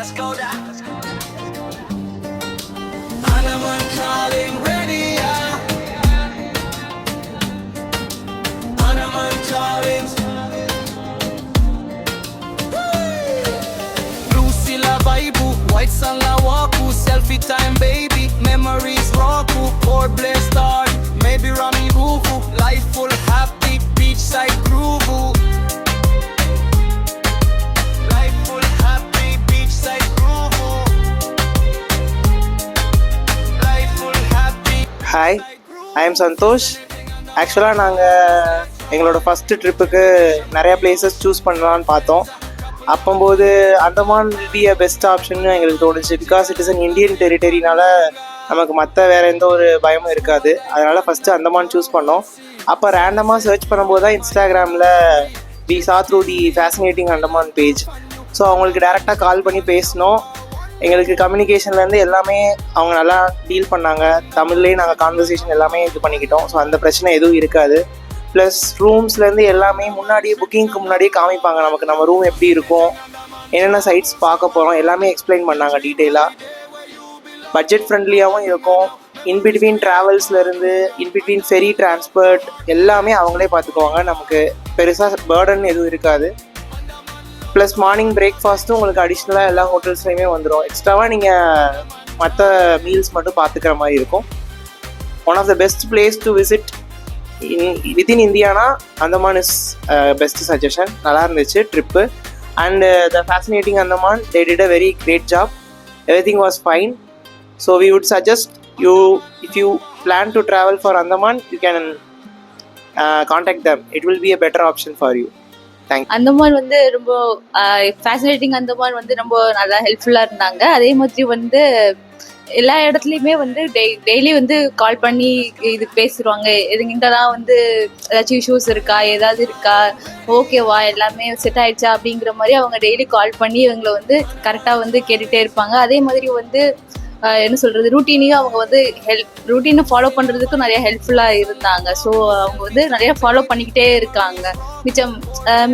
let's go down. Andaman calling ready, yeah. Andaman calling. Blue Silla vibe, white sun la walk, selfie time baby, memories rock, or blare star, maybe Rami Rufu, life full happy, beachside groove. Life full happy, beachside groove. Life full happy. Hi, I'm Santhosh. ஆக்சுவலாக நாங்கள் எங்களோட first ட்ரிப்புக்கு நிறையா places choose பண்ணலான்னு பார்த்தோம். அப்போது Andaman will be a best option எங்களுக்கு தோணுச்சு. Because it is an Indian டெரிட்டரினால நமக்கு மற்ற வேறு எந்த ஒரு பயமும் இருக்காது. அதனால் ஃபஸ்ட்டு அந்தமான் சூஸ் பண்ணோம். அப்போ ரேண்டமாக சர்ச் பண்ணும்போது தான் இன்ஸ்டாகிராமில் we saw through the fascinating Andaman page. So அவங்களுக்கு டேரெக்டாக கால் பண்ணி பேசினோம். எங்களுக்கு கம்யூனிகேஷன்லேருந்து எல்லாமே அவங்க நல்லா டீல் பண்ணாங்க. தமிழ்லேயே நாங்கள் கான்வர்சேஷன் எல்லாமே இது பண்ணிக்கிட்டோம். ஸோ அந்த பிரச்சனை எதுவும் இருக்காது. ப்ளஸ் ரூம்ஸ்லேருந்து எல்லாமே முன்னாடியே புக்கிங்க்கு முன்னாடியே காமிப்பாங்க நமக்கு நம்ம ரூம் எப்படி இருக்கும், என்னென்ன சைட்ஸ் பார்க்க போகிறோம் எல்லாமே எக்ஸ்பிளைன் பண்ணாங்க டீட்டெயிலாக. பட்ஜெட் ஃப்ரெண்ட்லியாகவும் இருக்கும். இன்பிட்வீன் ட்ராவல்ஸ்லேருந்து இன்பிட்வீன் ஃபெரி டிரான்ஸ்போர்ட் எல்லாமே அவங்களே பார்த்துக்குவாங்க. நமக்கு பெருசாக பேர்டன் எதுவும் இருக்காது. ப்ளஸ் மார்னிங் பிரேக்ஃபாஸ்ட்டும் உங்களுக்கு அடிஷ்னலாக எல்லா ஹோட்டல்ஸ்லையுமே வந்துடும். எக்ஸ்ட்ராவாக நீங்கள் மற்ற மீல்ஸ் மட்டும் பார்த்துக்கிற மாதிரி இருக்கும். One of the best place to visit within இந்தியானா அந்தமான் இஸ் பெஸ்ட் சஜஷன். நல்லா இருந்துச்சு trip. And the fascinating Andaman they did a very great job. Everything was fine. So we would suggest you if you plan to travel for Andaman you can contact them. It will be a better option for you. Andaman வந்து ரொம்ப fascinating. Andaman வந்து ரொம்ப நல்லா ஹெல்ப்ஃபுல்லாக இருந்தாங்க. அதே மாதிரி வந்து எல்லா இடத்துலையுமே வந்து டெய்லி வந்து கால் பண்ணி இது பேசுவாங்க. இங்கெல்லாம் வந்து ஏதாச்சும் இஷ்யூஸ் இருக்கா, ஏதாவது இருக்கா, ஓகேவா, எல்லாமே செட் ஆயிடுச்சா அப்படிங்கிற மாதிரி அவங்க டெய்லி கால் பண்ணி இவங்களை வந்து கரெக்டாக வந்து கேட்டுகிட்டே இருப்பாங்க. அதே மாதிரி வந்து என்ன சொல்கிறது, ரூட்டீனையும் அவங்க வந்து ரூட்டீனை ஃபாலோ பண்ணுறதுக்கும் நிறைய ஹெல்ப்ஃபுல்லாக இருந்தாங்க. ஸோ அவங்க வந்து நிறைய ஃபாலோ பண்ணிக்கிட்டே இருக்காங்க.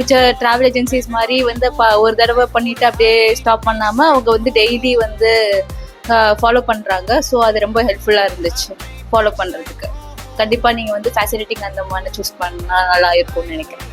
மிச்ச ட்ராவல் ஏஜென்சிஸ் மாதிரி வந்து ஒரு தடவை பண்ணிவிட்டு அப்படியே ஸ்டாப் பண்ணாமல் அவங்க வந்து டெய்லி வந்து ஃபாலோ பண்ணுறாங்க. ஸோ அது ரொம்ப ஹெல்ப்ஃபுல்லாக இருந்துச்சு ஃபாலோ பண்ணுறதுக்கு. கண்டிப்பாக நீங்கள் வந்து ஃபேசிலிட்டிங் அந்த மாதிரி சூஸ் பண்ணால் நல்லா இருக்கும்னு நினைக்கிறேன்.